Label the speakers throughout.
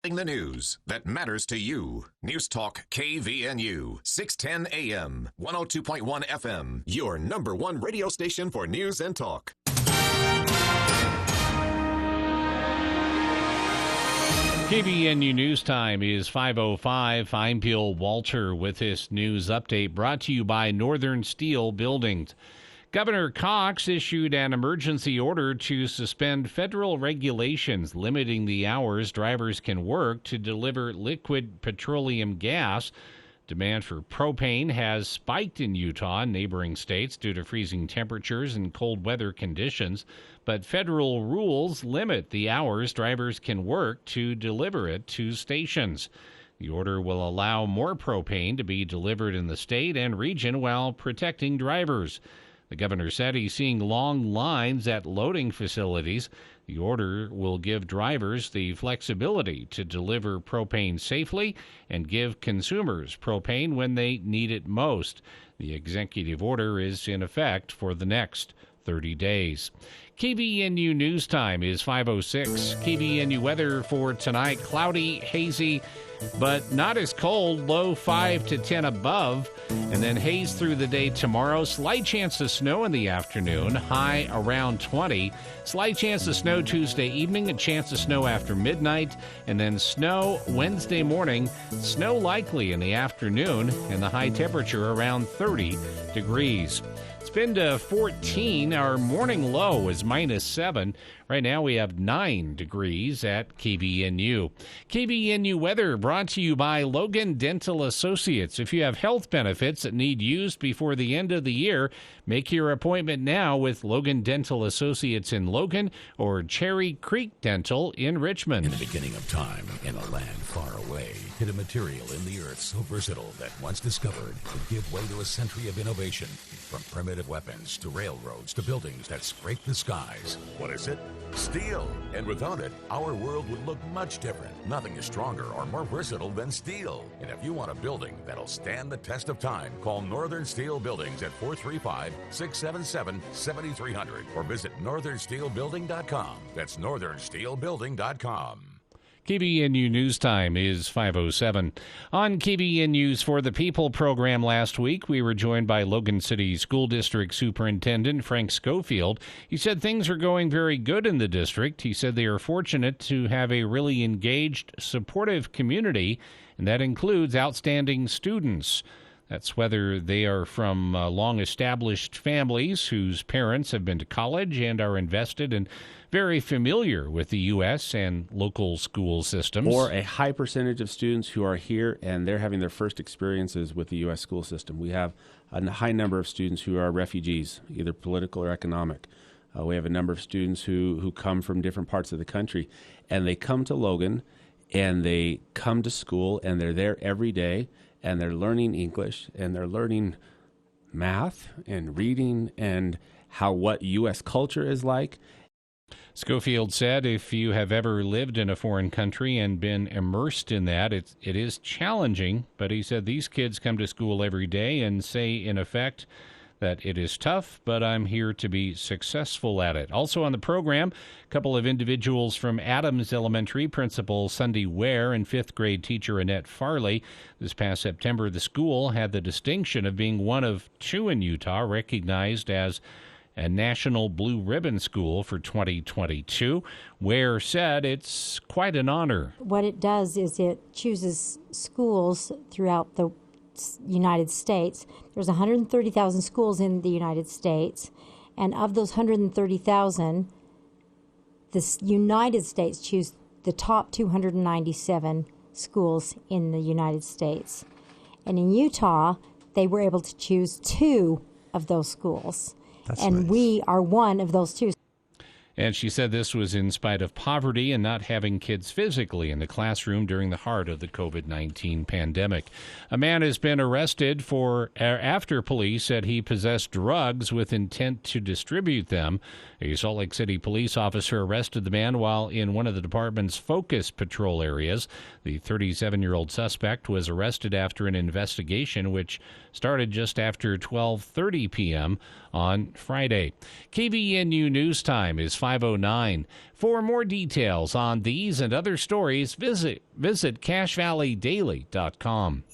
Speaker 1: The news that matters to you. News Talk KVNU, 610 AM, 102.1 FM, your number one radio station for news and talk.
Speaker 2: KVNU News Time is 5:05. I'm Bill Walter with this news update brought to you by Northern Steel Buildings. Governor Cox issued an emergency order to suspend federal regulations limiting the hours drivers can work to deliver liquid petroleum gas. Demand for propane has spiked in Utah and neighboring states due to freezing temperatures and cold weather conditions, but federal rules limit the hours drivers can work to deliver it to stations. The order will allow more propane to be delivered in the state and region while protecting drivers. The governor said he's seeing long lines at loading facilities. The order will give drivers the flexibility to deliver propane safely and give consumers propane when they need it most. The executive order is in effect for the next 30 days. KVNU News Time is 5:06. KVNU weather for tonight, cloudy, hazy, but not as cold, low 5 to 10 above, and then haze through the day tomorrow. Slight chance of snow in the afternoon, high around 20. Slight chance of snow Tuesday evening, a chance of snow after midnight, and then snow Wednesday morning. Snow likely in the afternoon, and the high temperature around 30 degrees. It's been to 14. Our morning low is -7. Right now we have 9 degrees at KVNU. KVNU weather brought to you by Logan Dental Associates. If you have health benefits that need used before the end of the year, make your appointment now with Logan Dental Associates in Logan or Cherry Creek Dental in Richmond.
Speaker 3: In the beginning of time, in a land far away, hid a material in the earth so versatile that once discovered could give way to a century of innovation. From primitive weapons to railroads to buildings that scrape the skies.
Speaker 4: What is it? Steel. And without it, our world would look much different. Nothing is stronger or more versatile than steel. And if you want a building that'll stand the test of time, call Northern Steel Buildings at 435-677-7300 or visit northernsteelbuilding.com. That's northernsteelbuilding.com.
Speaker 2: KVNU News Time is 5:07. On KVNU's For the People program last week, we were joined by Logan City School District Superintendent Frank Schofield. He said things are going very good in the district. He said they are fortunate to have a really engaged, supportive community, and that includes outstanding students. That's whether they are from long-established families whose parents have been to college and are invested and very familiar with the U.S. and local school systems.
Speaker 5: Or a high percentage of students who are here and they're having their first experiences with the U.S. school system. We have a high number of students who are refugees, either political or economic. We have a number of students who come from different parts of the country, and they come to Logan, and they come to school, and they're there every day, and they're learning English, and they're learning math and reading and what U.S. culture is like.
Speaker 2: Schofield said if you have ever lived in a foreign country and been immersed in that, it is challenging, but he said these kids come to school every day and say, in effect, that it is tough, but I'm here to be successful at it. Also on the program, a couple of individuals from Adams Elementary, Principal Sunday Ware and 5th grade teacher Annette Farley. This past September, the school had the distinction of being one of 2 in Utah recognized as a National Blue Ribbon School for 2022. Ware said it's quite an honor.
Speaker 6: What it does is it chooses schools throughout the United States. There's 130,000 schools in the United States, and of those 130,000, the United States choose the top 297 schools in the United States. And in Utah, they were able to choose 2 of those schools. That's and nice. We are one of those 2.
Speaker 2: And she said this was in spite of poverty and not having kids physically in the classroom during the heart of the COVID-19 pandemic. A man has been arrested after police said he possessed drugs with intent to distribute them. A Salt Lake City police officer arrested the man while in one of the department's focus patrol areas. The 37-year-old suspect was arrested after an investigation which started just after 12:30 p.m. on Friday. KVNU News Time is 509. For more details on these and other stories, visit CashValleyDaily.com.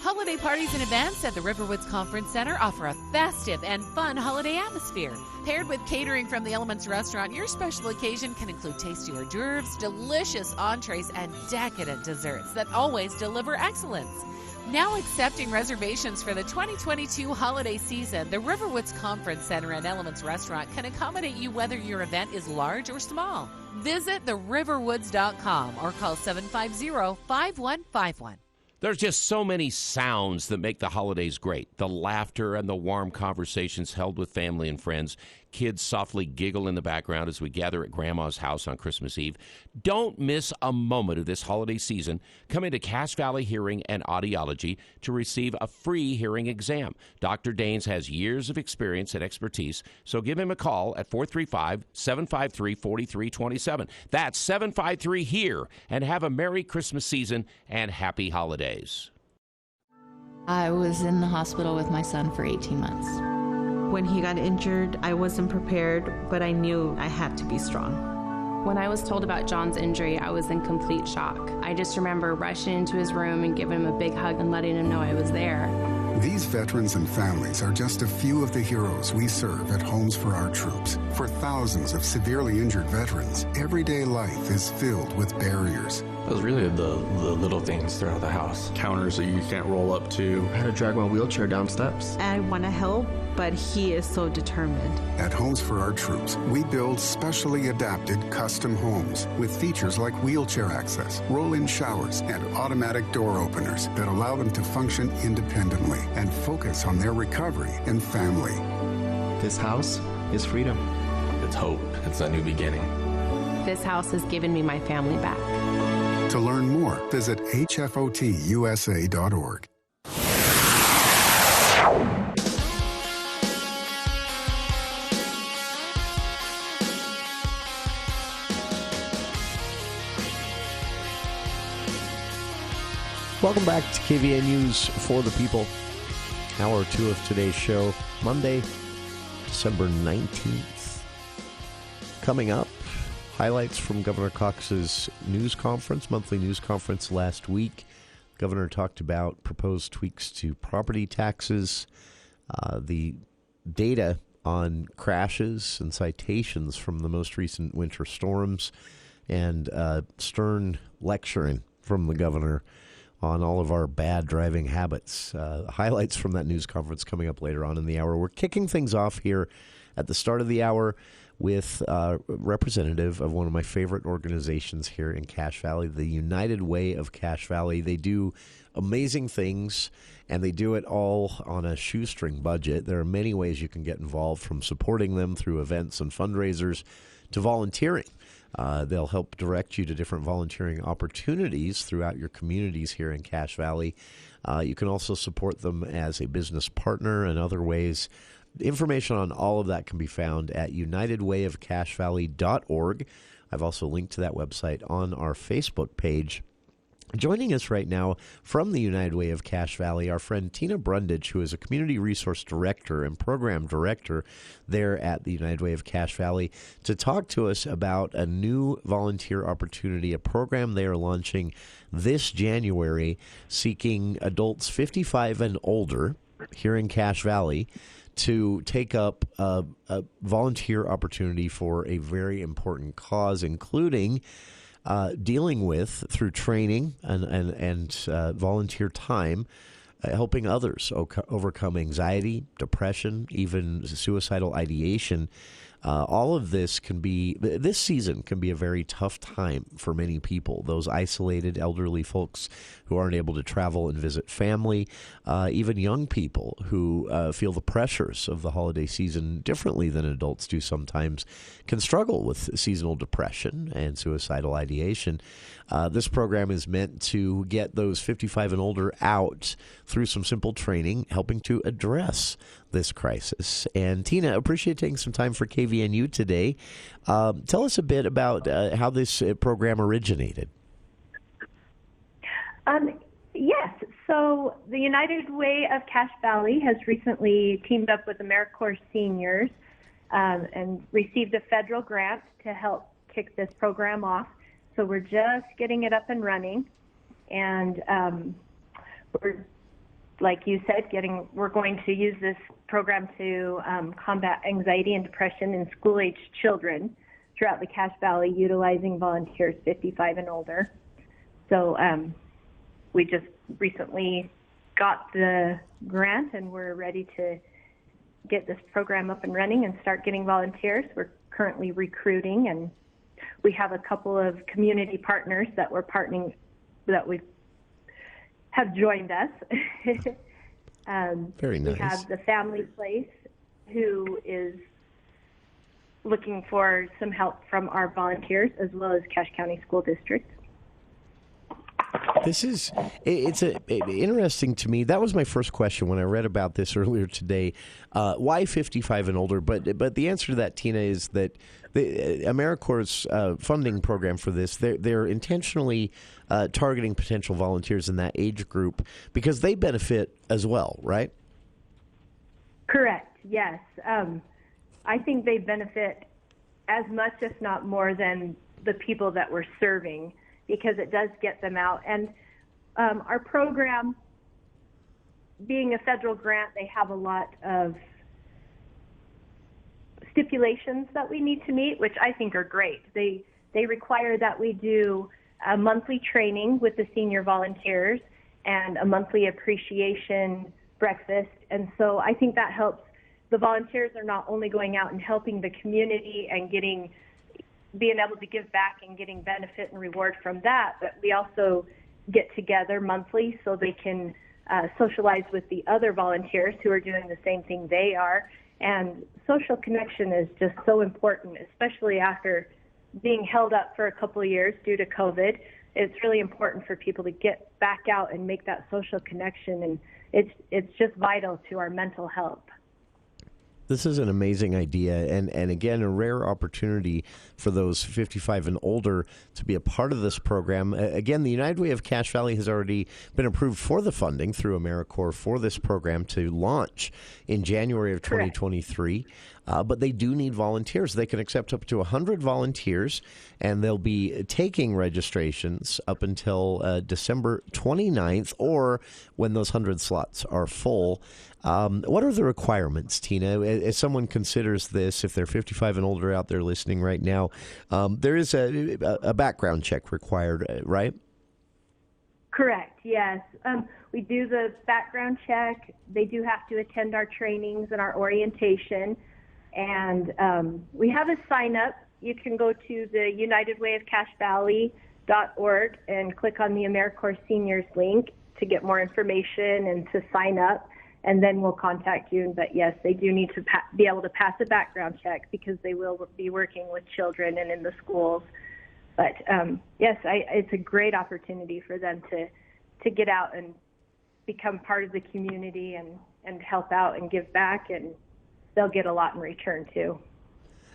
Speaker 7: Holiday parties and events at the Riverwoods Conference Center offer a festive and fun holiday atmosphere. Paired with catering from the Elements Restaurant, your special occasion can include tasty hors d'oeuvres, delicious entrees, and decadent desserts that always deliver excellence. Now accepting reservations for the 2022 holiday season, the Riverwoods Conference Center and Elements Restaurant can accommodate you whether your event is large or small. Visit theriverwoods.com or call 750-5151.
Speaker 8: There's just so many sounds that make the holidays great. The laughter and the warm conversations held with family and friends. Kids softly giggle in the background as we gather at Grandma's house on Christmas Eve. Don't miss a moment of this holiday season. Come into Cache Valley Hearing and Audiology to receive a free hearing exam. Dr. Daines has years of experience and expertise, so give him a call at 435-753-4327. That's 753-HEAR, and have a Merry Christmas season and Happy Holidays.
Speaker 9: I was in the hospital with my son for 18 months.
Speaker 10: When he got injured, I wasn't prepared, but I knew I had to be strong.
Speaker 11: When I was told about John's injury, I was in complete shock. I just remember rushing into his room and giving him a big hug and letting him know I was there.
Speaker 12: These veterans and families are just a few of the heroes we serve at Homes for Our Troops. For thousands of severely injured veterans, everyday life is filled with barriers.
Speaker 13: It was really the little things throughout the house. Counters that you can't roll up to. I had to drag my wheelchair down steps.
Speaker 10: I want to help, but he is so determined.
Speaker 12: At Homes for Our Troops, we build specially adapted custom homes with features like wheelchair access, roll-in showers, and automatic door openers that allow them to function independently and focus on their recovery and family.
Speaker 13: This house is freedom. It's hope. It's a new beginning.
Speaker 11: This house has given me my family back.
Speaker 12: To learn more, visit hfotusa.org.
Speaker 14: Welcome back to KVN News for the People. Hour 2 of today's show, Monday, December 19th. Coming up, highlights from Governor Cox's monthly news conference last week. The governor talked about proposed tweaks to property taxes, the data on crashes and citations from the most recent winter storms, and stern lecturing from the governor on all of our bad driving habits. Highlights from that news conference coming up later on in the hour. We're kicking things off here at the start of the hour with a representative of one of my favorite organizations here in Cache Valley, the United Way of Cache Valley. They do amazing things, and they do it all on a shoestring budget. There are many ways you can get involved, from supporting them through events and fundraisers to volunteering. They'll help direct you to different volunteering opportunities throughout your communities here in Cache Valley. You can also support them as a business partner and other ways. Information on all of that can be found at unitedwayofcachevalley.org. I've also linked to that website on our Facebook page. Joining us right now from the United Way of Cache Valley, our friend Tina Brundage, who is a Community Resource Director and Program Director there at the United Way of Cache Valley, to talk to us about a new volunteer opportunity, a program they are launching this January, seeking adults 55 and older here in Cache Valley to take up a volunteer opportunity for a very important cause, including dealing with, through training and volunteer time, helping others overcome anxiety, depression, even suicidal ideation. All of this this season can be a very tough time for many people, those isolated elderly folks who aren't able to travel and visit family, even young people who feel the pressures of the holiday season differently than adults do sometimes, can struggle with seasonal depression and suicidal ideation. This program is meant to get those 55 and older out through some simple training, helping to address this crisis. And Tina, appreciate taking some time for KVNU today. Tell us a bit about how this program originated.
Speaker 15: Yes. So the United Way of Cache Valley has recently teamed up with AmeriCorps Seniors and received a federal grant to help kick this program off. So we're just getting it up and running, and we're, like you said, we're going to use this program to combat anxiety and depression in school-aged children throughout the Cache Valley, utilizing volunteers 55 and older. So we just recently got the grant, and we're ready to get this program up and running and start getting volunteers. We're currently recruiting, and we have a couple of community partners that we're partnering, that we have joined us.
Speaker 14: Very nice.
Speaker 15: We have the Family Place, who is looking for some help from our volunteers, as well as Cache County School District.
Speaker 14: It's interesting to me. That was my first question when I read about this earlier today. Why 55 and older? But the answer to that, Tina, is that the AmeriCorps' funding program for this, they're intentionally targeting potential volunteers in that age group because they benefit as well, right?
Speaker 15: Correct. Yes. I think they benefit as much, if not more, than the people that we're serving, because it does get them out. And our program, being a federal grant, they have a lot of stipulations that we need to meet, which I think are great. They require that we do a monthly training with the senior volunteers and a monthly appreciation breakfast. And so I think that helps. The volunteers are not only going out and helping the community and being able to give back and getting benefit and reward from that, but we also get together monthly so they can socialize with the other volunteers who are doing the same thing they are. And social connection is just so important, especially after being held up for a couple of years due to COVID. It's really important for people to get back out and make that social connection, and it's just vital to our mental health.
Speaker 14: This is an amazing idea, and again, a rare opportunity for those 55 and older to be a part of this program. Again, the United Way of Cache Valley has already been approved for the funding through AmeriCorps for this program to launch in January of 2023. But they do need volunteers. They can accept up to 100 volunteers, and they'll be taking registrations up until December 29th, or when those 100 slots are full. What are the requirements, Tina? As someone considers this, if they're 55 and older out there listening right now, there is a background check required, right?
Speaker 15: Correct, yes. We do the background check. They do have to attend our trainings and our orientation. And we have a sign-up. You can go to the UnitedWayOfCacheValley.org and click on the AmeriCorps Seniors link to get more information and to sign up. And then we'll contact you. But yes, they do need to be able to pass a background check because they will be working with children and in the schools. But yes, it's a great opportunity for them to get out and become part of the community and help out and give back, and they'll get a lot in return too.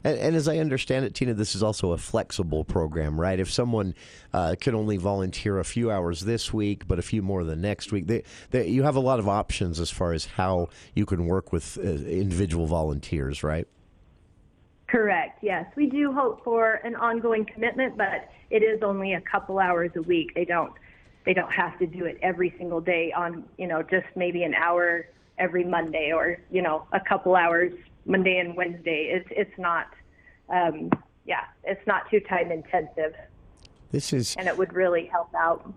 Speaker 14: And as I understand it, Tina, this is also a flexible program, right? If someone can only volunteer a few hours this week, but a few more the next week, you have a lot of options as far as how you can work with individual volunteers, right?
Speaker 15: Correct, yes. We do hope for an ongoing commitment, but it is only a couple hours a week. They don't have to do it every single day on, just maybe an hour every Monday, or, a couple hours Monday and Wednesday. It's not, it's not too time intensive. And it would really help out.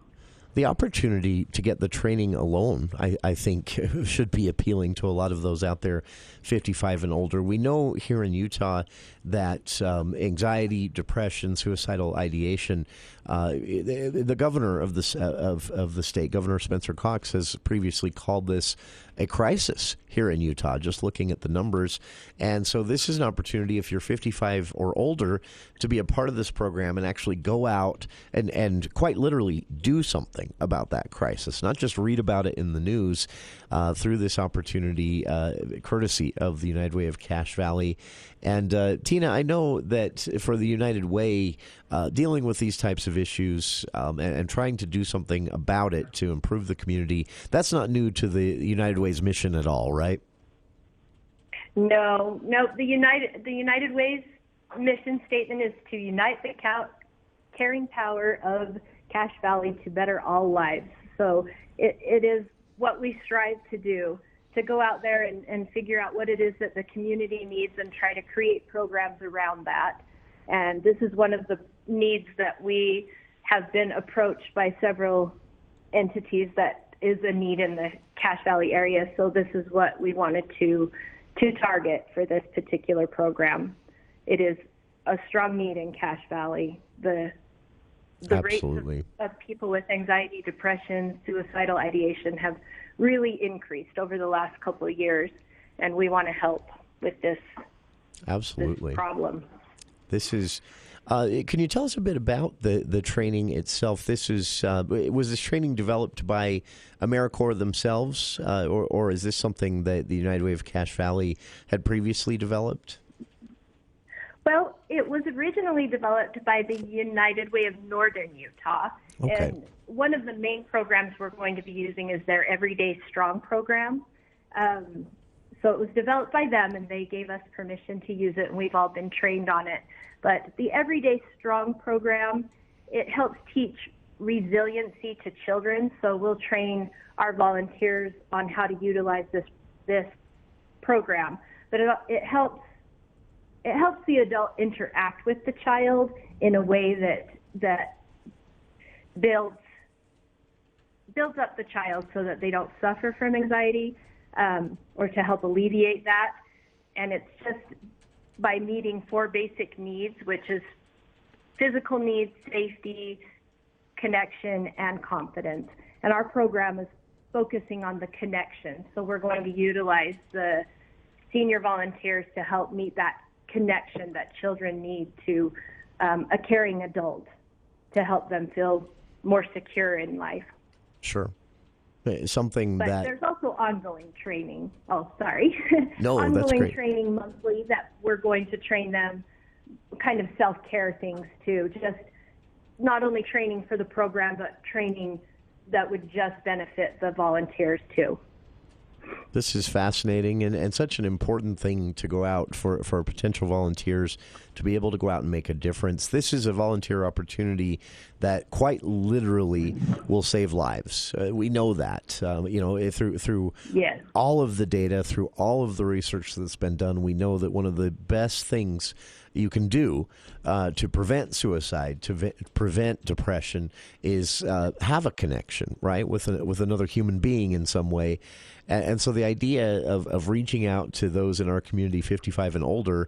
Speaker 14: The opportunity to get the training alone, I think, should be appealing to a lot of those out there 55 and older. We know here in Utah that anxiety, depression, suicidal ideation, the governor of the state, Governor Spencer Cox, has previously called this a crisis here in Utah, just looking at the numbers. And so this is an opportunity, if you're 55 or older, to be a part of this program and actually go out and quite literally do something about that crisis, not just read about it in the news, through this opportunity, courtesy of the United Way of Cache Valley. And Tina, I know that for the United Way, dealing with these types of issues and trying to do something about it to improve the community, that's not new to the United Way's mission at all, right?
Speaker 15: No. The United Way's mission statement is to unite the caring power of Cache Valley to better all lives. So it is what we strive to do, to go out there and figure out what it is that the community needs and try to create programs around that. And this is one of the needs that we have been approached by several entities that is a need in the Cache Valley area. So this is what we wanted to target for this particular program. It is a strong need in Cache Valley. The rates of people with anxiety, depression, suicidal ideation have really increased over the last couple of years, and we want to help with this problem.
Speaker 14: This is. Can you tell us a bit about the training itself? This is was this training developed by AmeriCorps themselves, or is this something that the United Way of Cache Valley had previously developed?
Speaker 15: Well, it was originally developed by the United Way of Northern Utah, and one of the main programs we're going to be using is their Everyday Strong program. So it was developed by them, and they gave us permission to use it, and we've all been trained on it. But the Everyday Strong program, it helps teach resiliency to children. So we'll train our volunteers on how to utilize this program. But it helps the adult interact with the child in a way that builds up the child so that they don't suffer from anxiety, or to help alleviate that. And it's just by meeting 4 basic needs, which is physical needs, safety, connection, and confidence. And our program is focusing on the connection. So we're going to utilize the senior volunteers to help meet that connection that children need to a caring adult to help them feel more secure in life.
Speaker 14: Sure.
Speaker 15: But there's also ongoing training. Oh, sorry.
Speaker 14: No,
Speaker 15: ongoing
Speaker 14: that's great.
Speaker 15: Training monthly that we're going to train them, kind of self-care things too. Just not only training for the program, but training that would just benefit the volunteers too.
Speaker 14: This is fascinating and such an important thing to go out for potential volunteers to be able to go out and make a difference. This is a volunteer opportunity that quite literally will save lives. We know that, through
Speaker 15: yes.
Speaker 14: all of the data, through all of the research that's been done. We know that one of the best things you can do to prevent suicide, to prevent depression, is have a connection, right, with another human being in some way. And so the idea of reaching out to those in our community 55 and older,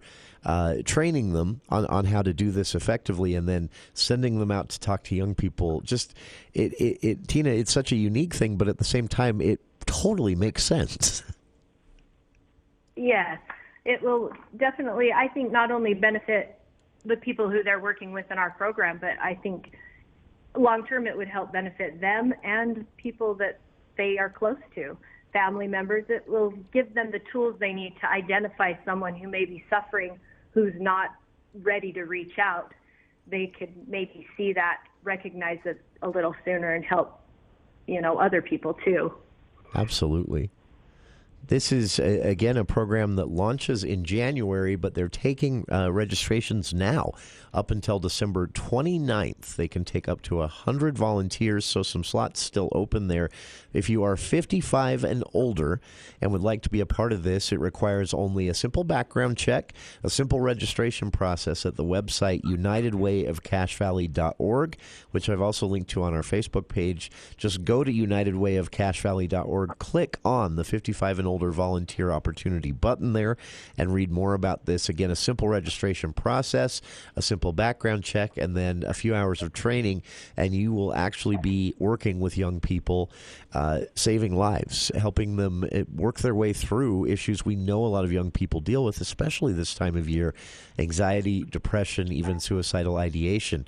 Speaker 14: training them on how to do this effectively, and then sending them out to talk to young people, Tina, it's such a unique thing, but at the same time, it totally makes sense.
Speaker 15: Yes, it will definitely, I think, not only benefit the people who they're working with in our program, but I think long-term it would help benefit them and people that they are close to. Family members. It will give them the tools they need to identify someone who may be suffering, who's not ready to reach out. They could maybe see that, recognize it a little sooner, and help, other people too.
Speaker 14: Absolutely. This is, again, a program that launches in January, but they're taking registrations now up until December 29th. They can take up to 100 volunteers, so some slots still open there. If you are 55 and older and would like to be a part of this, it requires only a simple background check, a simple registration process at the website unitedwayofcachevalley.org, which I've also linked to on our Facebook page. Just go to unitedwayofcachevalley.org, click on the 55 and older volunteer opportunity button there, and read more about this. Again, a simple registration process, a simple background check, and then a few hours of training, and you will actually be working with young people, saving lives, helping them work their way through issues we know a lot of young people deal with, especially this time of year: anxiety, depression, even suicidal ideation.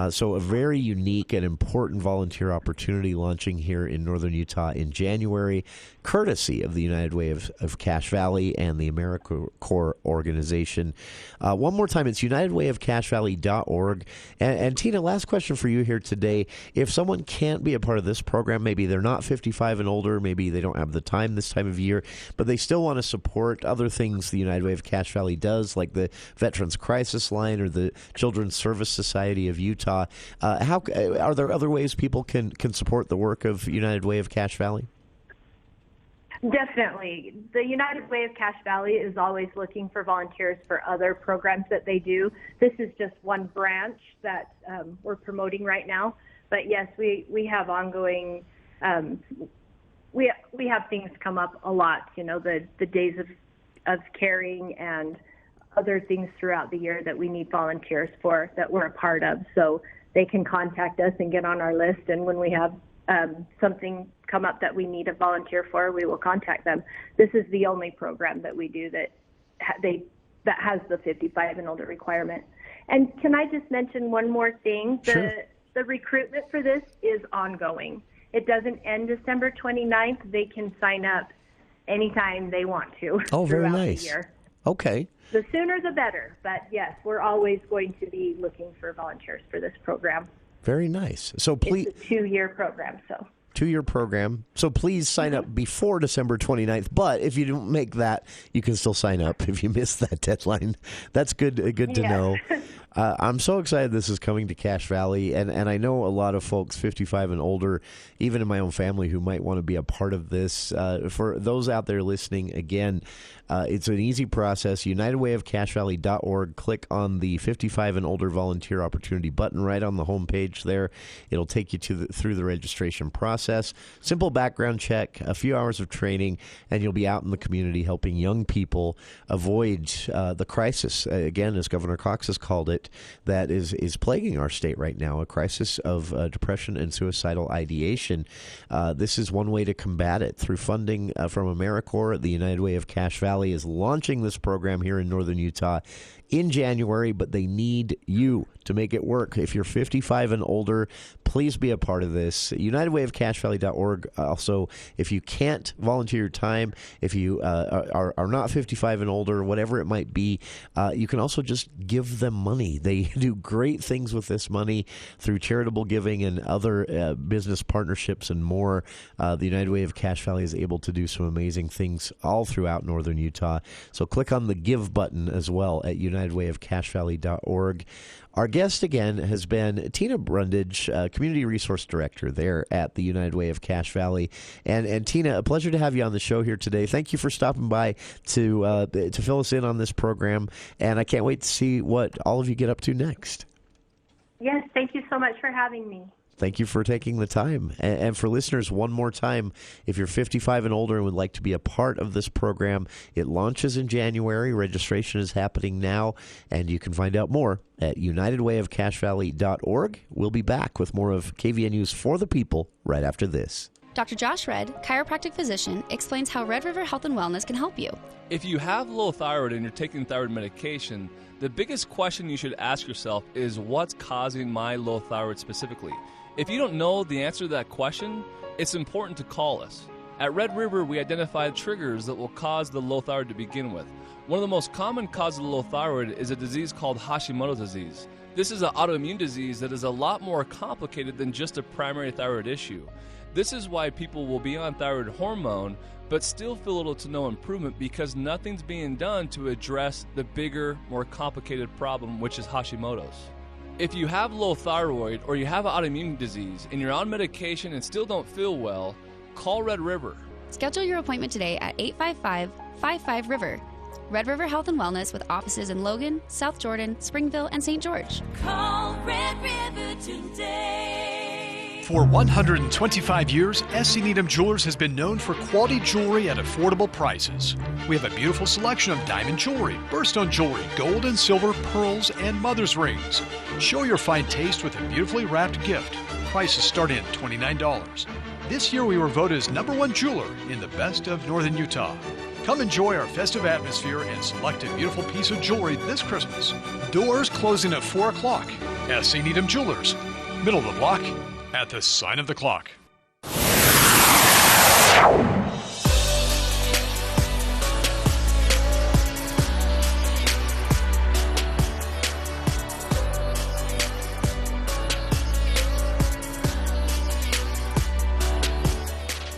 Speaker 14: So a very unique and important volunteer opportunity launching here in northern Utah in January, courtesy of the United United Way of Cache Valley and the AmeriCorps organization. One more time, it's unitedwayofcachevalley.org. And Tina, last question for you here today. If someone can't be a part of this program, maybe they're not 55 and older, maybe they don't have the time this time of year, but they still want to support other things the United Way of Cache Valley does, like the Veterans Crisis Line or the Children's Service Society of Utah. How are there other ways people can support the work of United Way of Cache Valley?
Speaker 15: Definitely. The United Way of Cache Valley is always looking for volunteers for other programs that they do. This is just one branch that we're promoting right now. But yes, we have ongoing, we have things come up a lot, the days of caring and other things throughout the year that we need volunteers for that we're a part of. So they can contact us and get on our list. And when we have something come up that we need a volunteer for, we will contact them. This is the only program that we do that has the 55 and older requirement. And can I just mention one more thing?
Speaker 14: Sure.
Speaker 15: The recruitment for this is ongoing. It doesn't end December 29th. They can sign up anytime they want to.
Speaker 14: Oh, very
Speaker 15: throughout
Speaker 14: nice.
Speaker 15: The year.
Speaker 14: Okay.
Speaker 15: The sooner the better. But yes, we're always going to be looking for volunteers for this program.
Speaker 14: Very nice. So please,
Speaker 15: it's a 2-year program. So
Speaker 14: 2-year program. So please sign up before December 29th. But if you don't make that, you can still sign up if you miss that deadline. That's good to know. I'm so excited this is coming to Cache Valley, and I know a lot of folks 55 and older, even in my own family, who might want to be a part of this. For those out there listening, again, it's an easy process. UnitedWayOfCacheValley.org. Click on the 55 and older volunteer opportunity button right on the homepage there. It'll take you through the registration process. Simple background check, a few hours of training, and you'll be out in the community helping young people avoid the crisis, again, as Governor Cox has called it, that is plaguing our state right now, a crisis of depression and suicidal ideation. This is one way to combat it through funding from AmeriCorps. The United Way of Cache Valley is launching this program here in northern Utah in January, but they need you to make it work. If you're 55 and older, please be a part of this. UnitedWayOfCacheValley.org. Also, if you can't volunteer your time, if you are not 55 and older, whatever it might be, you can also just give them money. They do great things with this money through charitable giving and other business partnerships and more. The United Way of Cache Valley is able to do some amazing things all throughout northern Utah. So click on the Give button as well at UnitedWayOfCacheValley.org. Our guest again has been Tina Brundage, Community Resource Director there at the United Way of Cache Valley. And Tina, a pleasure to have you on the show here today. Thank you for stopping by to fill us in on this program. And I can't wait to see what all of you get up to next.
Speaker 15: Yes, thank you so much for having me.
Speaker 14: Thank you for taking the time. And for listeners, one more time, if you're 55 and older and would like to be a part of this program, it launches in January. Registration is happening now, and you can find out more at UnitedWayOfCacheValley.org. We'll be back with more of KVNU's For the People right after this.
Speaker 16: Dr. Josh Redd, chiropractic physician, explains how Red River Health and Wellness can help you.
Speaker 17: If you have low thyroid and you're taking thyroid medication, the biggest question you should ask yourself is, what's causing my low thyroid specifically? If you don't know the answer to that question, it's important to call us. At Red River, we identified triggers that will cause the low thyroid to begin with. One of the most common causes of low thyroid is a disease called Hashimoto's disease. This is an autoimmune disease that is a lot more complicated than just a primary thyroid issue. This is why people will be on thyroid hormone but still feel little to no improvement because nothing's being done to address the bigger, more complicated problem, which is Hashimoto's. If you have low thyroid or you have an autoimmune disease and you're on medication and still don't feel well, call Red River.
Speaker 16: Schedule your appointment today at 855-55-RIVER. Red River Health and Wellness with offices in Logan, South Jordan, Springville, and St. George.
Speaker 18: Call Red River today.
Speaker 19: For 125 years, S.C. Needham Jewelers has been known for quality jewelry at affordable prices. We have a beautiful selection of diamond jewelry, birthstone jewelry, gold and silver, pearls, and mother's rings. Show your fine taste with a beautifully wrapped gift. Prices start at $29. This year we were voted as #1 jeweler in the best of northern Utah. Come enjoy our festive atmosphere and select a beautiful piece of jewelry this Christmas. Doors closing at 4 o'clock. S.C. Needham Jewelers, middle of the block, at the sign of the clock.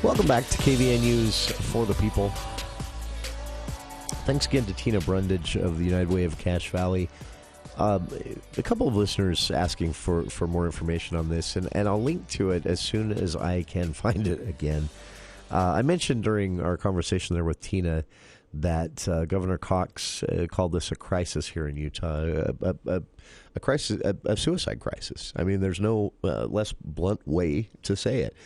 Speaker 14: Welcome back to KVN News for the People. Thanks again to Tina Brundage of the United Way of Cache Valley. A couple of listeners asking for more information on this, and I'll link to it as soon as I can find it again. I mentioned during our conversation there with Tina that Governor Cox called this a crisis here in Utah, a crisis, a suicide crisis. I mean, there's no less blunt way to say it.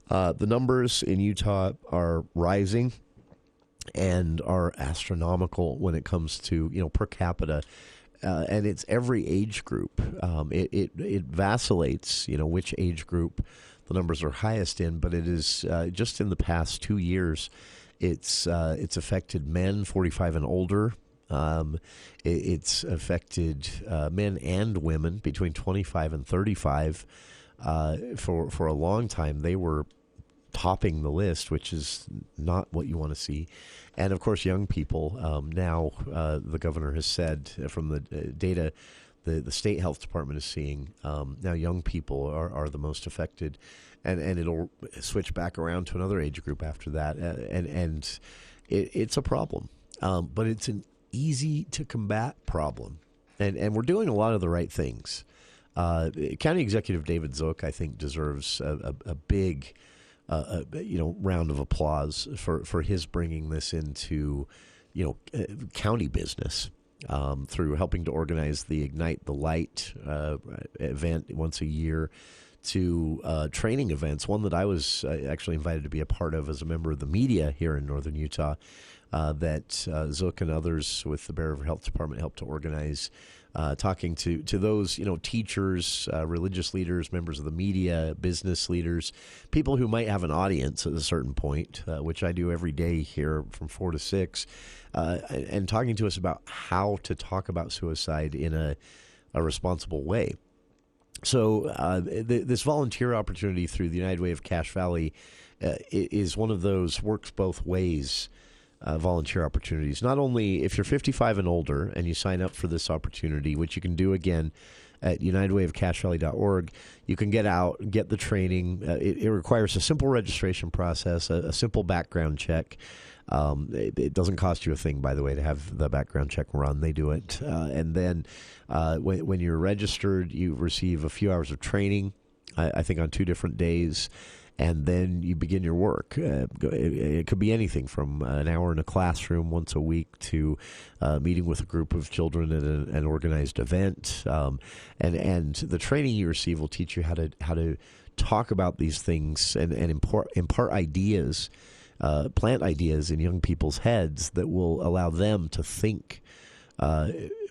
Speaker 14: The numbers in Utah are rising and are astronomical when it comes to, per capita. And it's every age group. It vacillates, which age group the numbers are highest in, but it is just in the past 2 years, it's affected men 45 and older. It's affected men and women between 25 and 35. For a long time, they were topping the list, which is not what you want to see. And, of course, young people. Now, the governor has said from the data the state health department is seeing, now young people are the most affected. And it'll switch back around to another age group after that. And it's a problem. But it's an easy-to-combat problem. And we're doing a lot of the right things. County Executive David Zook, I think, deserves a big round of applause for his bringing this into, county business through helping to organize the Ignite the Light event once a year, to training events, one that I was actually invited to be a part of as a member of the media here in northern Utah, that Zook and others with the Bear River Health Department helped to organize, talking to those, teachers, religious leaders, members of the media, business leaders, people who might have an audience at a certain point, which I do every day here from 4 to 6, and talking to us about how to talk about suicide in a responsible way. So this volunteer opportunity through the United Way of Cache Valley is one of those works both ways volunteer opportunities. Not only if you're 55 and older and you sign up for this opportunity, which you can do again at unitedwayofcachevalley.org, you can get out, get the training. It requires a simple registration process, a simple background check. It doesn't cost you a thing, by the way, to have the background check run. They do it. And then when you're registered, you receive a few hours of training, I think on 2 different days, and then you begin your work. It could be anything from an hour in a classroom once a week to meeting with a group of children at an organized event. And the training you receive will teach you how to talk about these things and impart ideas, plant ideas in young people's heads that will allow them to think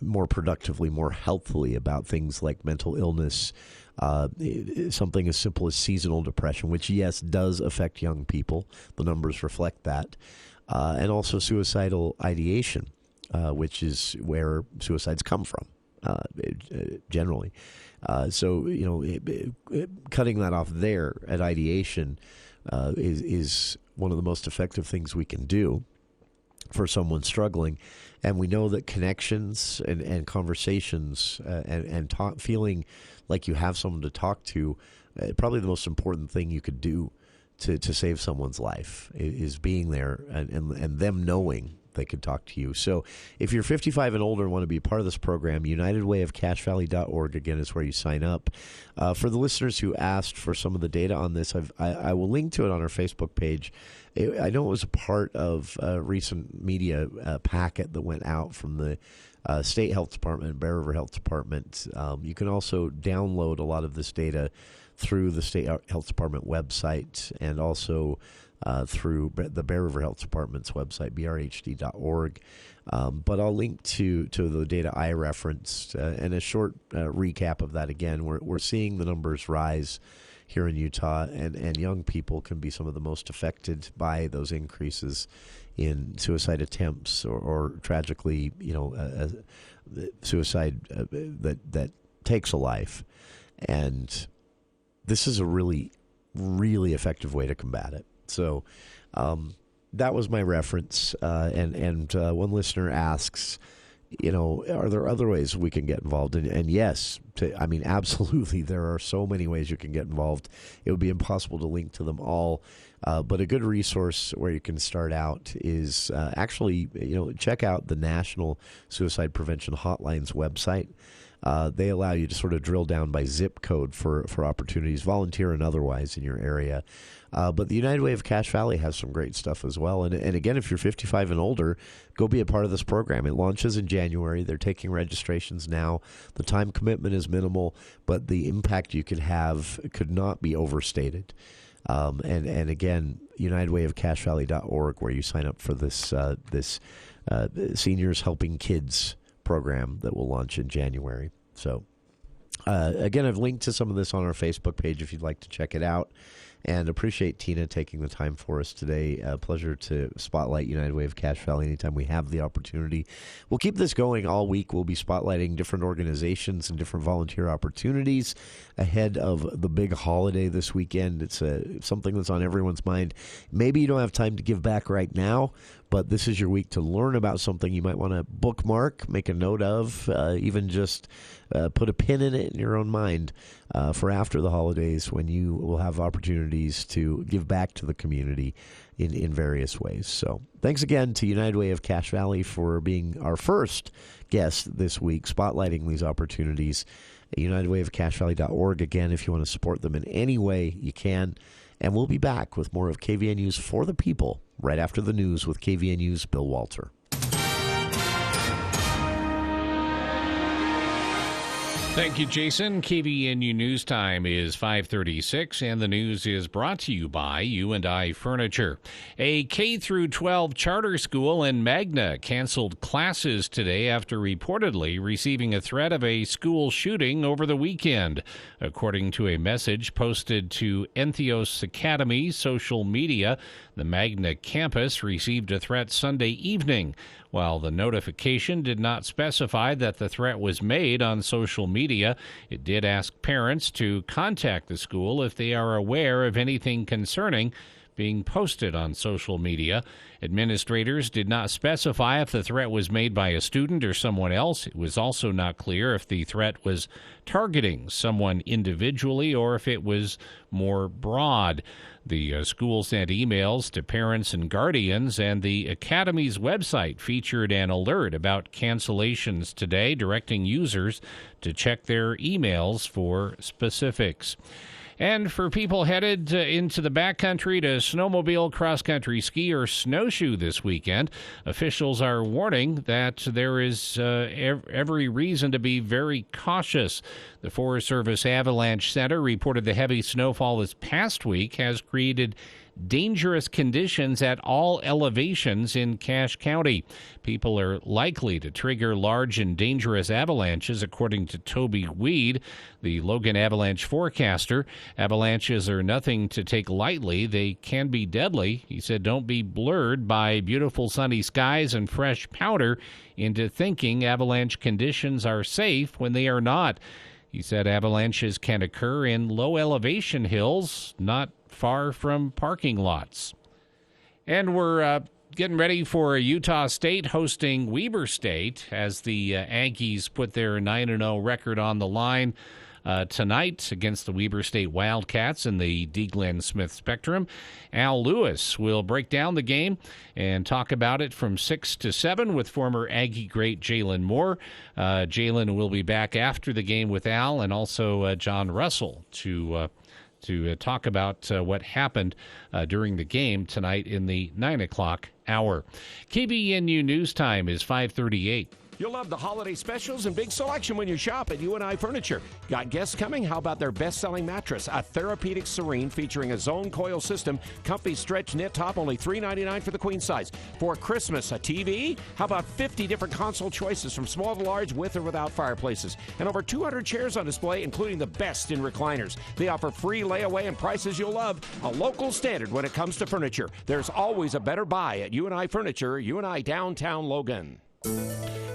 Speaker 14: more productively, more healthily about things like mental illness, something as simple as seasonal depression, which, yes, does affect young people. The numbers reflect that. And also suicidal ideation, which is where suicides come from, generally. So, cutting that off there at ideation is one of the most effective things we can do for someone struggling. And we know that connections and conversations and feeling like you have someone to talk to, probably the most important thing you could do to save someone's life is being there and them knowing they could talk to you. So if you're 55 and older and want to be a part of this program, unitedwayofcachevalley.org, again, is where you sign up. For the listeners who asked for some of the data on this, I will link to it on our Facebook page. I know it was a part of a recent media packet that went out from the State Health Department, Bear River Health Department. You can also download a lot of this data through the State Health Department website and also through the Bear River Health Department's website, brhd.org. But I'll link to the data I referenced and a short recap of that again. We're seeing the numbers rise here in Utah, and young people can be some of the most affected by those increases in suicide attempts or tragically, suicide that takes a life. And this is a really, really effective way to combat it. So that was my reference. And one listener asks, are there other ways we can get involved? And yes, absolutely, there are so many ways you can get involved. It would be impossible to link to them all. But a good resource where you can start out is actually, check out the National Suicide Prevention Hotline's website. They allow you to sort of drill down by zip code for opportunities, volunteer and otherwise, in your area. But the United Way of Cache Valley has some great stuff as well. And again, if you're 55 and older, go be a part of this program. It launches in January. They're taking registrations now. The time commitment is minimal, but the impact you could have could not be overstated. And again, UnitedWayOfCacheValley.org, where you sign up for this Seniors Helping Kids program that will launch in January. So, again, I've linked to some of this on our Facebook page if you'd like to check it out. And appreciate Tina taking the time for us today. A pleasure to spotlight United Way of Cache Valley anytime we have the opportunity. We'll keep this going all week. We'll be spotlighting different organizations and different volunteer opportunities ahead of the big holiday this weekend. It's something that's on everyone's mind. Maybe you don't have time to give back right now, but this is your week to learn about something you might want to bookmark, make a note of, even just put a pin in it in your own mind for after the holidays, when you will have opportunities to give back to the community in various ways. So thanks again to United Way of Cache Valley for being our first guest this week, spotlighting these opportunities. UnitedWayOfCacheValley.org, again, if you want to support them in any way you can. And we'll be back with more of KVNU's For the People right after the news with KVNU's Bill Walter.
Speaker 2: Thank you, Jason. KVNU News Time is 5:36, and the news is brought to you by U&I Furniture. A K-12 charter school in Magna canceled classes today after reportedly receiving a threat of a school shooting over the weekend. According to a message posted to Entheos Academy social media, the Magna campus received a threat Sunday evening. While the notification did not specify that the threat was made on social media, it did ask parents to contact the school if they are aware of anything concerning being posted on social media. Administrators did not specify if the threat was made by a student or someone else. It was also not clear if the threat was targeting someone individually or if it was more broad. The school sent emails to parents and guardians, and the Academy's website featured an alert about cancellations today, directing users to check their emails for specifics. And for people headed into the backcountry to snowmobile, cross-country ski, or snowshoe this weekend, officials are warning that there is every reason to be very cautious. The Forest Service Avalanche Center reported the heavy snowfall this past week has created dangerous conditions at all elevations in Cache County. People are likely to trigger large and dangerous avalanches, according to Toby Weed, the Logan Avalanche forecaster. Avalanches are nothing to take lightly. They can be deadly. He said, don't be blurred by beautiful sunny skies and fresh powder into thinking avalanche conditions are safe when they are not. He said avalanches can occur in low elevation hills, not far from parking lots. And we're getting ready for Utah State hosting Weber State as the Aggies put their 9-0 record on the line tonight against the Weber State Wildcats in the D. Glenn Smith Spectrum. Al Lewis will break down the game and talk about it from 6 to 7 with former Aggie great Jalen Moore. Jalen will be back after the game with Al and also John Russell to talk about what happened during the game tonight in the 9 o'clock hour. KBNU News Time is 5:38.
Speaker 8: You'll love the holiday specials and big selection when you shop at U&I Furniture. Got guests coming? How about their best-selling mattress, a Therapeutic Serene featuring a zone coil system, comfy stretch knit top, only $399 for the queen size. For Christmas, a TV? How about 50 different console choices from small to large, with or without fireplaces, and over 200 chairs on display, including the best in recliners. They offer free layaway and prices you'll love. A local standard when it comes to furniture. There's always a better buy at U&I Furniture, U&I Downtown Logan.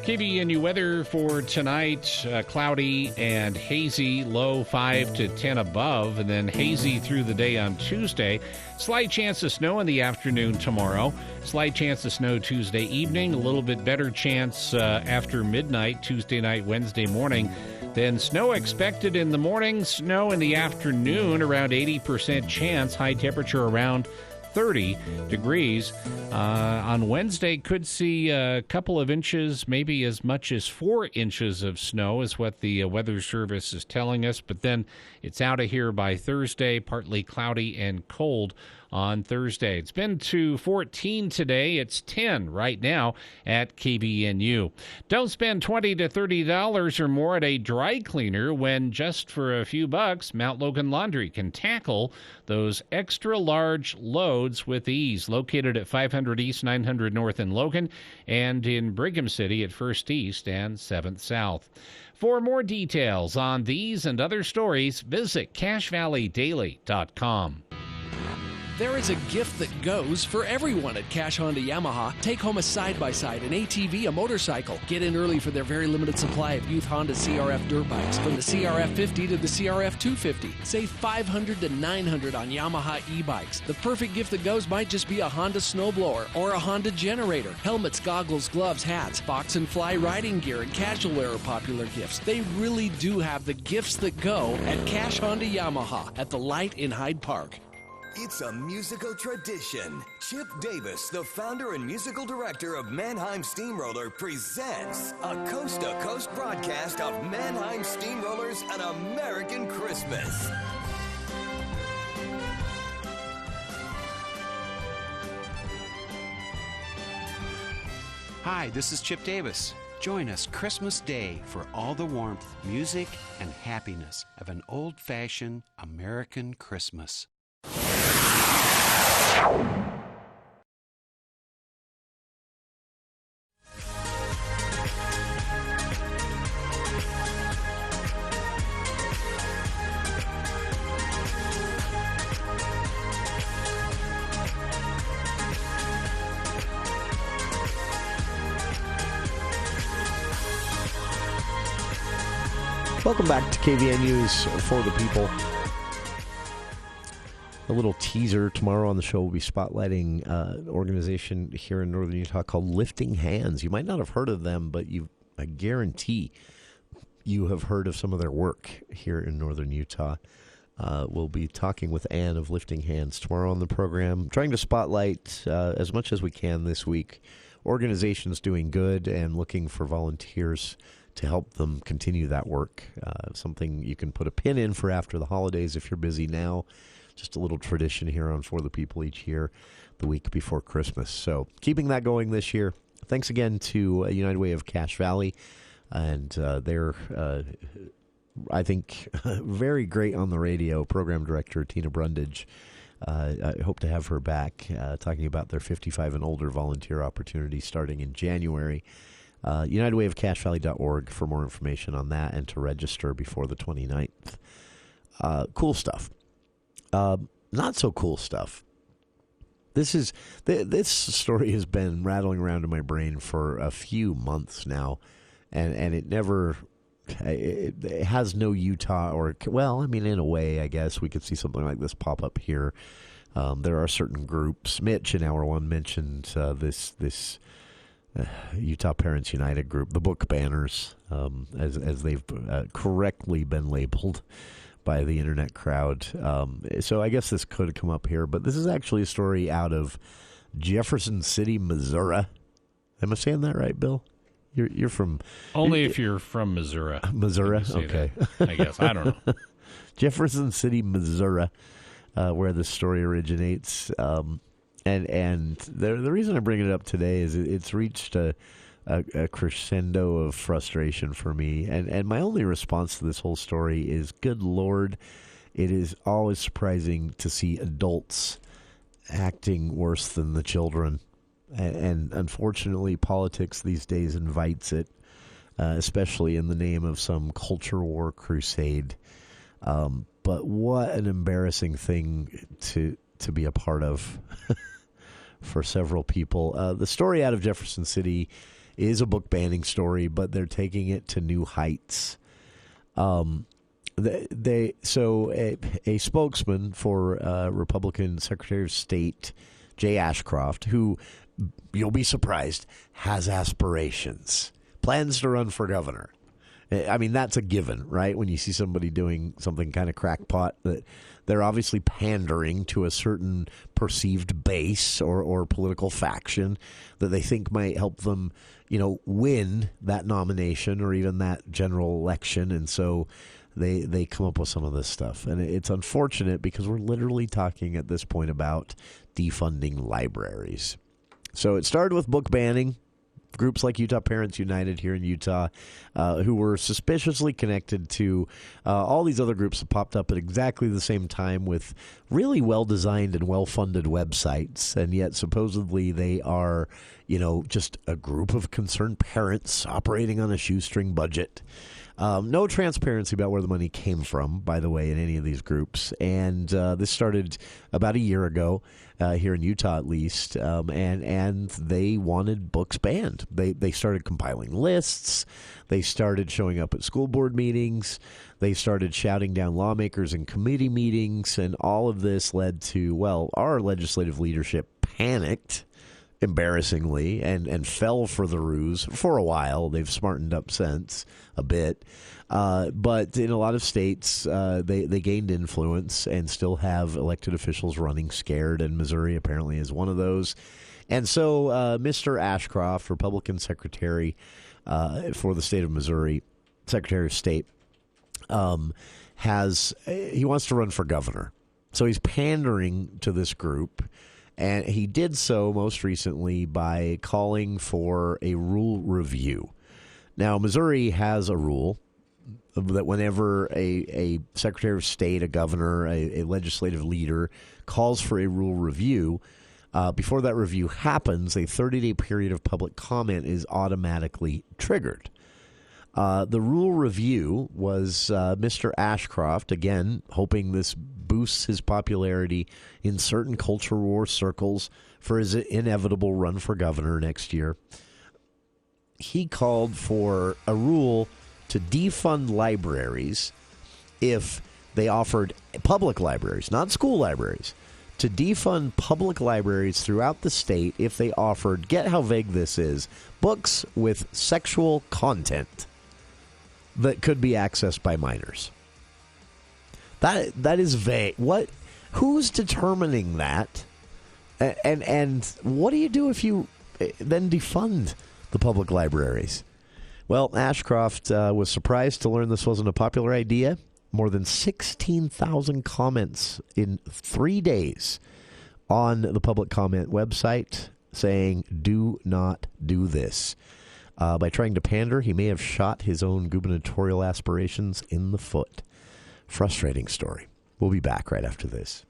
Speaker 2: KVNU weather for tonight, cloudy and hazy, low 5 to 10 above, and then hazy through the day on Tuesday. Slight chance of snow in the afternoon tomorrow. Slight chance of snow Tuesday evening. A little bit better chance after midnight, Tuesday night, Wednesday morning. Then snow expected in the morning, snow in the afternoon, around 80% chance. High temperature around 30 degrees. On Wednesday, could see a couple of inches, maybe as much as 4 inches of snow is what the Weather Service is telling us. But then it's out of here by Thursday, partly cloudy and cold on Thursday. It's been to 14 today. It's 10 right now at KBNU. Don't spend $20 to $30 or more at a dry cleaner when just for a few bucks, Mount Logan Laundry can tackle those extra large loads with ease. Located at 500 East, 900 North in Logan, and in Brigham City at 1st East and 7th South. For more details on these and other stories, visit CashValleyDaily.com.
Speaker 20: There is a gift that goes for everyone at Cash Honda Yamaha. Take home a side-by-side, an ATV, a motorcycle. Get in early for their very limited supply of youth Honda CRF dirt bikes. From the CRF 50 to the CRF 250. Save $500 to $900 on Yamaha e-bikes. The perfect gift that goes might just be a Honda snowblower or a Honda generator. Helmets, goggles, gloves, hats, box and fly riding gear, and casual wear are popular gifts. They really do have the gifts that go at Cash Honda Yamaha at the Light in Hyde Park.
Speaker 21: It's a musical tradition. Chip Davis, the founder and musical director of Mannheim Steamroller, presents a coast-to-coast broadcast of Mannheim Steamrollers An American Christmas.
Speaker 22: Hi, this is Chip Davis. Join us Christmas Day for all the warmth, music, and happiness of an old-fashioned American Christmas.
Speaker 14: Welcome back to KVNU's For the People. A little teaser. Tomorrow on the show, we'll be spotlighting an organization here in northern Utah called Lifting Hands. You might not have heard of them, but I guarantee you have heard of some of their work here in northern Utah. We'll be talking with Ann of Lifting Hands tomorrow on the program, trying to spotlight as much as we can this week organizations doing good and looking for volunteers to help them continue that work. Something you can put a pin in for after the holidays if you're busy now. Just a little tradition here on For the People each year, the week before Christmas. So keeping that going this year. Thanks again to United Way of Cache Valley. And they're, I think, very great on the radio. Program Director Tina Brundage. I hope to have her back talking about their 55 and older volunteer opportunity starting in January. UnitedWayofCacheValley.org for more information on that and to register before the 29th. Cool stuff. Not so cool stuff. This story has been rattling around in my brain for a few months now, and it has no Utah in a way, I guess we could see something like this pop up here. There are certain groups. Mitch in Hour 1 mentioned this Utah Parents United group, the Book Banners, as they've correctly been labeled by the internet crowd. So I guess this could come up here, but this is actually a story out of Jefferson City, Missouri. Am I saying that right, Bill? You're from...
Speaker 2: Only if you're from Missouri.
Speaker 14: Missouri? Okay.
Speaker 2: I guess. I don't know.
Speaker 14: Jefferson City, Missouri, where this story originates. And the reason I bring it up today is it's reached a crescendo of frustration for me. And my only response to this whole story is, good Lord, it is always surprising to see adults acting worse than the children. And unfortunately, politics these days invites it, especially in the name of some culture war crusade. But what an embarrassing thing to be a part of for several people. The story out of Jefferson City is a book banning story, but they're taking it to new heights. A spokesman for Republican Secretary of State Jay Ashcroft, who, you'll be surprised, has aspirations, plans to run for governor. I mean, that's a given, right? When you see somebody doing something kind of crackpot, that they're obviously pandering to a certain perceived base or political faction that they think might help them, win that nomination or even that general election. And so they come up with some of this stuff. And it's unfortunate because we're literally talking at this point about defunding libraries. So it started with book banning. Groups like Utah Parents United here in Utah, who were suspiciously connected to all these other groups that popped up at exactly the same time with really well-designed and well-funded websites. And yet supposedly they are, just a group of concerned parents operating on a shoestring budget. No transparency about where the money came from, by the way, in any of these groups. And this started about a year ago, here in Utah at least, and they wanted books banned. They started compiling lists. They started showing up at school board meetings. They started shouting down lawmakers in committee meetings, and all of this led to, our legislative leadership panicked, embarrassingly, and fell for the ruse for a while. They've smartened up since a bit. But in a lot of states, they gained influence and still have elected officials running scared, and Missouri apparently is one of those. And so Mr. Ashcroft, Republican Secretary for the state of Missouri, Secretary of State, he wants to run for governor. So he's pandering to this group. And he did so most recently by calling for a rule review. Now, Missouri has a rule that whenever a Secretary of State, a governor, a legislative leader calls for a rule review, before that review happens, a 30-day period of public comment is automatically triggered. The rule review was Mr. Ashcroft, again, hoping this boosts his popularity in certain culture war circles for his inevitable run for governor next year. He called for a rule to defund libraries if they offered public libraries, not school libraries, to defund public libraries throughout the state if they offered, get how vague this is, books with sexual content that could be accessed by minors. That is vague. Who's determining that? And what do you do if you then defund the public libraries? Well, Ashcroft was surprised to learn this wasn't a popular idea. More than 16,000 comments in 3 days on the public comment website saying, do not do this. By trying to pander, he may have shot his own gubernatorial aspirations in the foot. Frustrating story. We'll be back right after this.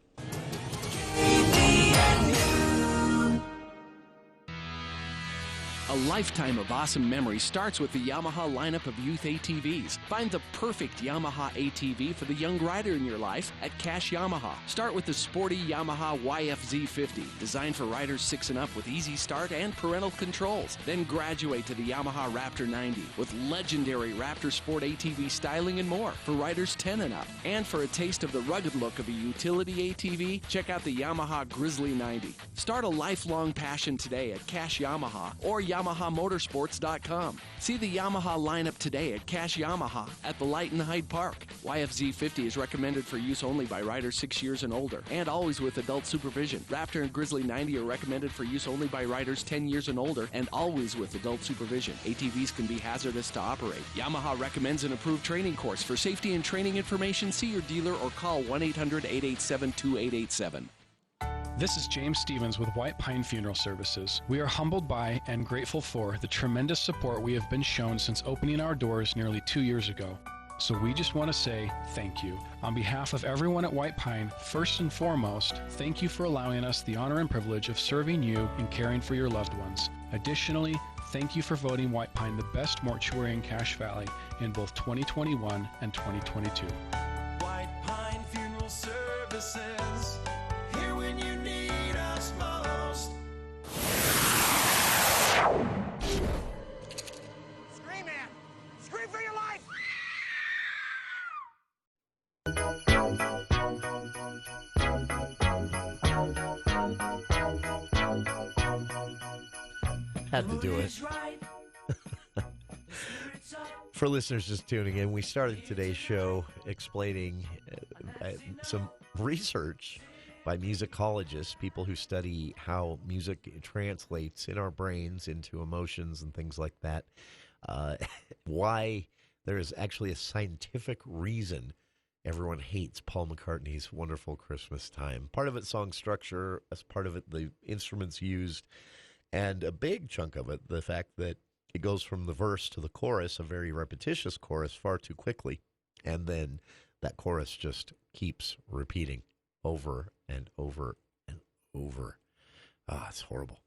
Speaker 20: A lifetime of awesome memories starts with the Yamaha lineup of youth ATVs. Find the perfect Yamaha ATV for the young rider in your life at Cash Yamaha. Start with the sporty Yamaha YFZ50, designed for riders 6 and up with easy start and parental controls. Then graduate to the Yamaha Raptor 90 with legendary Raptor Sport ATV styling and more for riders 10 and up. And for a taste of the rugged look of a utility ATV, check out the Yamaha Grizzly 90. Start a lifelong passion today at Cash Yamaha or YamahaMotorsports.com. See the Yamaha lineup today at Cash Yamaha at the Light in Hyde Park. YFZ50 is recommended for use only by riders 6 years and older and always with adult supervision. Raptor and Grizzly 90 are recommended for use only by riders 10 years and older and always with adult supervision. ATVs can be hazardous to operate. Yamaha recommends an approved training course. For safety and training information, see your dealer or call 1-800-887-2887.
Speaker 1: This is James Stevens with White Pine Funeral Services. We are humbled by and grateful for the tremendous support we have been shown since opening our doors nearly 2 years ago. So we just want to say thank you. On behalf of everyone at White Pine, first and foremost, thank you for allowing us the honor and privilege of serving you and caring for your loved ones. Additionally, thank you for voting White Pine the best mortuary in Cache Valley in both 2021 and 2022.
Speaker 18: White Pine Funeral Services, here when you need us most.
Speaker 14: Had to do it. For listeners just tuning in, we started today's show explaining some research by musicologists, people who study how music translates in our brains into emotions and things like that, why there is actually a scientific reason everyone hates Paul McCartney's Wonderful Christmas Time. Part of it song structure, as part of it the instruments used, and a big chunk of it the fact that it goes from the verse to the chorus, a very repetitious chorus, far too quickly. And then that chorus just keeps repeating over and over and over. It's horrible.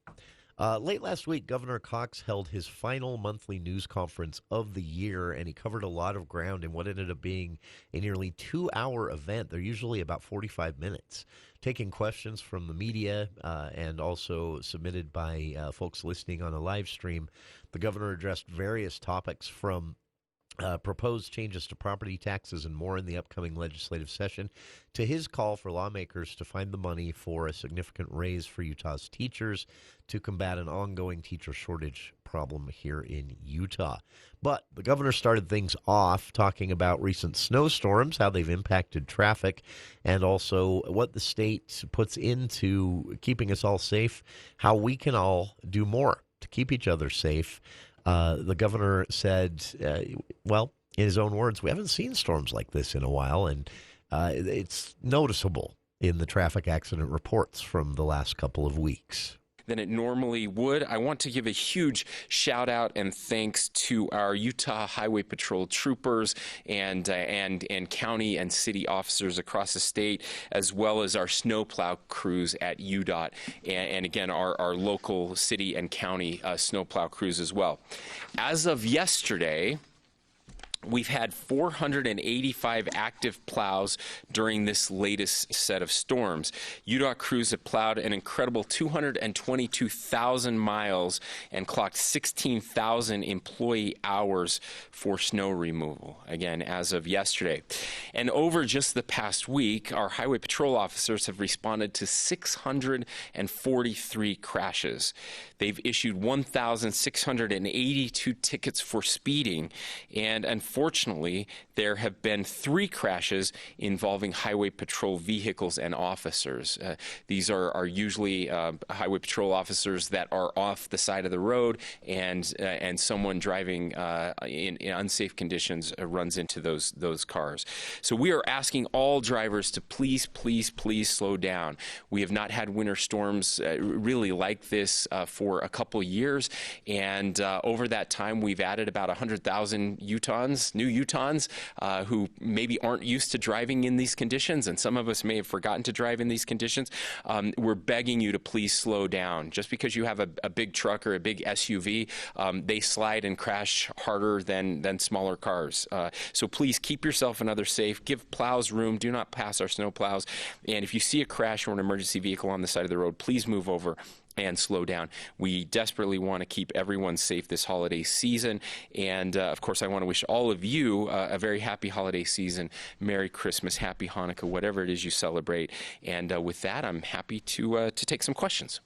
Speaker 14: Late last week, Governor Cox held his final monthly news conference of the year, and he covered a lot of ground in what ended up being a nearly 2-hour event. They're usually about 45 minutes, taking questions from the media and also submitted by folks listening on a live stream. The governor addressed various topics from proposed changes to property taxes and more in the upcoming legislative session, to his call for lawmakers to find the money for a significant raise for Utah's teachers to combat an ongoing teacher shortage problem here in Utah. But the governor started things off talking about recent snowstorms, how they've impacted traffic, and also what the state puts into keeping us all safe, how we can all do more to keep each other safe. The governor said, well, in his own words, we haven't seen storms like this in a while, and it's noticeable in the traffic accident reports from the last couple of weeks.
Speaker 3: Than it normally would. I want to give a huge shout out and thanks to our Utah Highway Patrol troopers and county and city officers across the state, as well as our snowplow crews at UDOT, and again our local city and county snowplow crews as well. As of yesterday, we've had 485 active plows during this latest set of storms. UDOT crews have plowed an incredible 222,000 miles and clocked 16,000 employee hours for snow removal, again, as of yesterday. And over just the past week, our highway patrol officers have responded to 643 crashes. They've issued 1,682 tickets for speeding, and unfortunately, there have been 3 crashes involving highway patrol vehicles and officers. These are usually highway patrol officers that are off the side of the road, and someone driving in unsafe conditions runs into those cars. So we are asking all drivers to please slow down. We have not had winter storms really like this for a couple years, and over that time we've added about 100,000 new Utahns who maybe aren't used to driving in these conditions, and some of us may have forgotten to drive in these conditions. We're begging you to please slow down. Just because you have a big truck or a big SUV, they slide and crash harder than smaller cars. So please keep yourself and others safe. Give plows room. Do not pass our snow plows. And if you see a crash or an emergency vehicle on the side of the road, please move over and slow down. We desperately want to keep everyone safe this holiday season. And, of course, I want to wish all of you a very happy holiday season. Merry Christmas, Happy Hanukkah, whatever it is you celebrate. And with that, I'm happy to take some questions.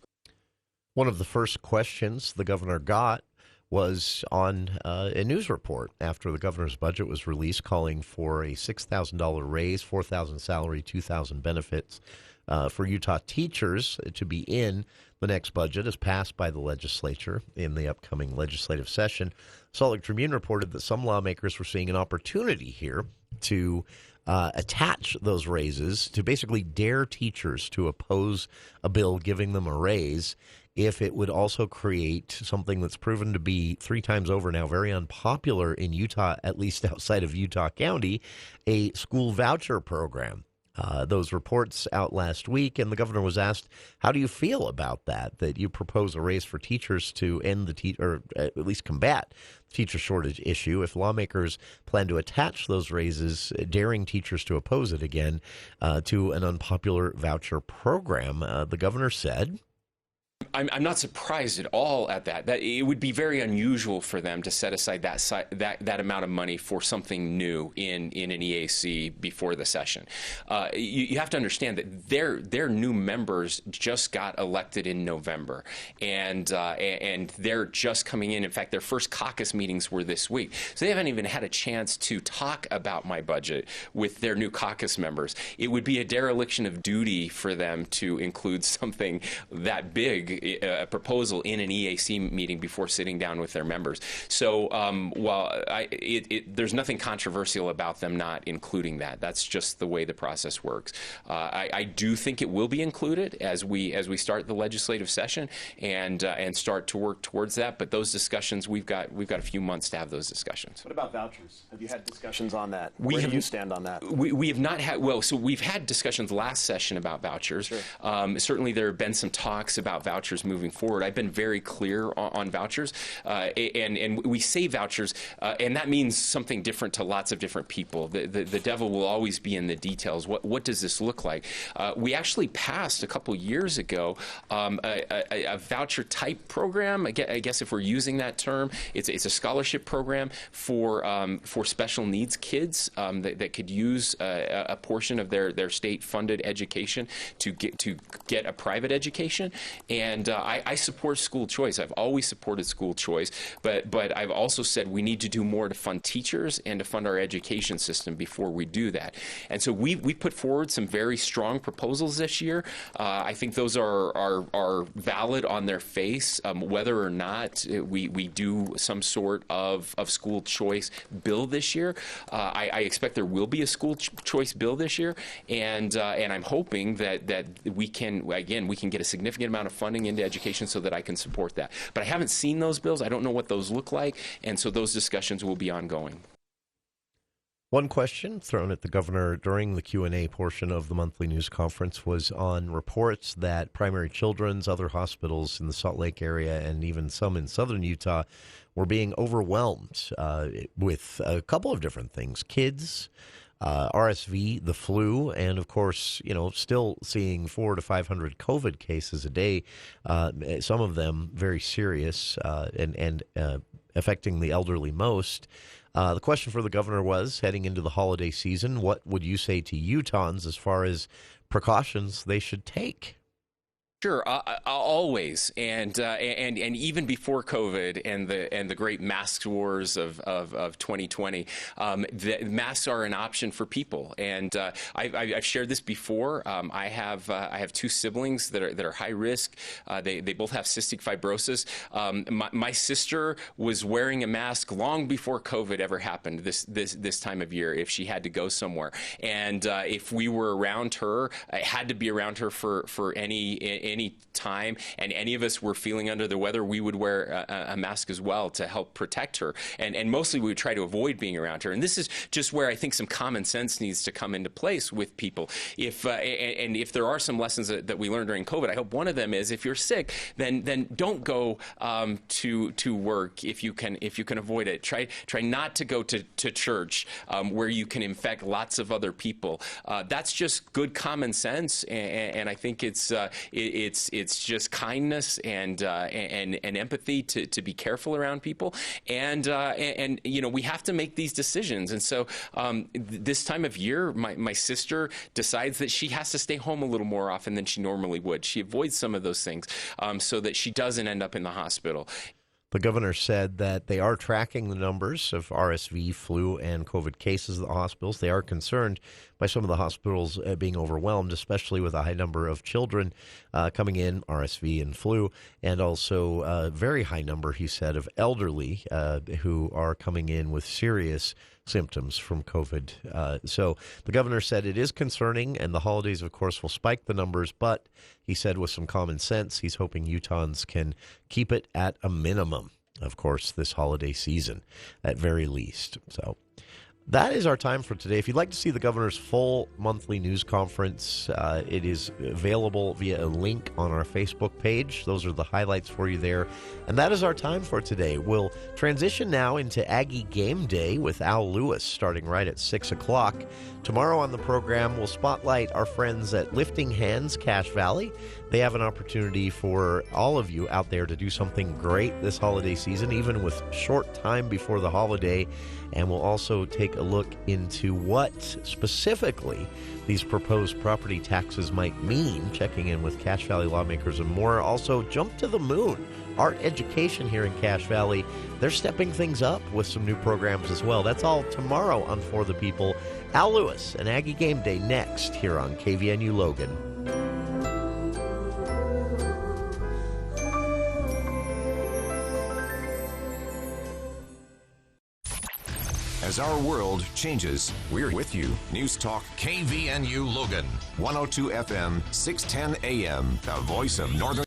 Speaker 14: One of the first questions the governor got was on a news report after the governor's budget was released, calling for a $6,000 raise, $4,000 salary, $2,000 benefits for Utah teachers to be in the next budget as passed by the legislature in the upcoming legislative session. Salt Lake Tribune reported that some lawmakers were seeing an opportunity here to attach those raises, to basically dare teachers to oppose a bill giving them a raise if it would also create something that's proven to be 3 times over now very unpopular in Utah, at least outside of Utah County, a school voucher program. Those reports out last week, and the governor was asked, how do you feel about that you propose a raise for teachers to end or at least combat the teacher shortage issue? If lawmakers plan to attach those raises, daring teachers to oppose it again, to an unpopular voucher program, the governor said,
Speaker 3: I'm not surprised at all at that. That it would be very unusual for them to set aside that amount of money for something new in an EAC before the session. You have to understand that their new members just got elected in November, and they're just coming in. In fact, their first caucus meetings were this week, so they haven't even had a chance to talk about my budget with their new caucus members. It would be a dereliction of duty for them to include something that big, a proposal in an EAC meeting before sitting down with their members. So while there's nothing controversial about them not including that. That's just the way the process works. I do think it will be included as we start the legislative session and start to work towards that. But those discussions, we've got a few months to have those discussions.
Speaker 4: What about vouchers? Have you had discussions on that? Where do you stand on that?
Speaker 3: We have not had. Well, so we've had discussions last session about vouchers.
Speaker 4: Sure.
Speaker 3: Certainly, there have been some talks about vouchers moving forward. I've been very clear on vouchers, and we say vouchers, and that means something different to lots of different people. The devil will always be in the details. What does this look like? We actually passed a couple years ago a voucher type program. I guess if we're using that term, it's a scholarship program for special needs kids that could use a portion of their state funded education to get a private education. And I support school choice. I've always supported school choice, but I've also said we need to do more to fund teachers and to fund our education system before we do that. And so we put forward some very strong proposals this year. I think those are valid on their face. Whether or not we do some sort of school choice bill this year, I expect there will be a school choice bill this year, and I'm hoping that we can get a significant amount of funding into education so that I can support that. But I haven't seen those bills. I don't know what those look like, and so those discussions will be ongoing.
Speaker 14: One question thrown at the governor during the Q&A portion of the monthly news conference was on reports that Primary Children's, other hospitals in the Salt Lake area, and even some in southern Utah were being overwhelmed with a couple of different things. Kids, RSV, the flu, and of course, still seeing 400 to 500 COVID cases a day, some of them very serious and affecting the elderly most. The question for the governor was, heading into the holiday season, what would you say to Utahns as far as precautions they should take?
Speaker 3: Sure, always, and even before COVID and the great mask wars of 2020, the masks are an option for people. And I've shared this before. I have two siblings that are high risk. They both have cystic fibrosis. My sister was wearing a mask long before COVID ever happened. This time of year, if she had to go somewhere, and if we were around her, I had to be around her for any time, and any of us were feeling under the weather, we would wear a mask as well to help protect her. And mostly we would try to avoid being around her. And this is just where I think some common sense needs to come into place with people. If there are some lessons that we learned during COVID, I hope one of them is if you're sick, then don't go to work if you can avoid it. Try not to go to church where you can infect lots of other people. That's just good common sense, and I think it's just kindness and empathy to be careful around people, and we have to make these decisions. And so this time of year, my sister decides that she has to stay home a little more often than she normally would. She avoids some of those things so that she doesn't end up in the hospital.
Speaker 14: The governor said that they are tracking the numbers of RSV, flu, and COVID cases at the hospitals. They are concerned by some of the hospitals being overwhelmed, especially with a high number of children coming in, RSV and flu, and also a very high number, he said, of elderly who are coming in with serious symptoms from COVID. So the governor said it is concerning, and the holidays, of course, will spike the numbers, but he said with some common sense, he's hoping Utahns can keep it at a minimum, of course, this holiday season, at very least. So That is our time for today. If you'd like to see the governor's full monthly news conference, it is available via a link on our Facebook page. Those are the highlights for you there. And that is our time for today. We'll transition now into Aggie Game Day with Al Lewis starting right at 6 o'clock. Tomorrow on the program, we'll spotlight our friends at Lifting Hands Cache Valley. They have an opportunity for all of you out there to do something great this holiday season, even with short time before the holiday. And we'll also take a look into what specifically these proposed property taxes might mean, checking in with Cache Valley lawmakers and more. Also, Jump to the Moon, art education here in Cache Valley. They're stepping things up with some new programs as well. That's all tomorrow on For the People. Al Lewis and Aggie Game Day next here on KVNU Logan.
Speaker 5: As our world changes, we're with you. News Talk KVNU Logan, 102 FM, 610 AM, the voice of Northern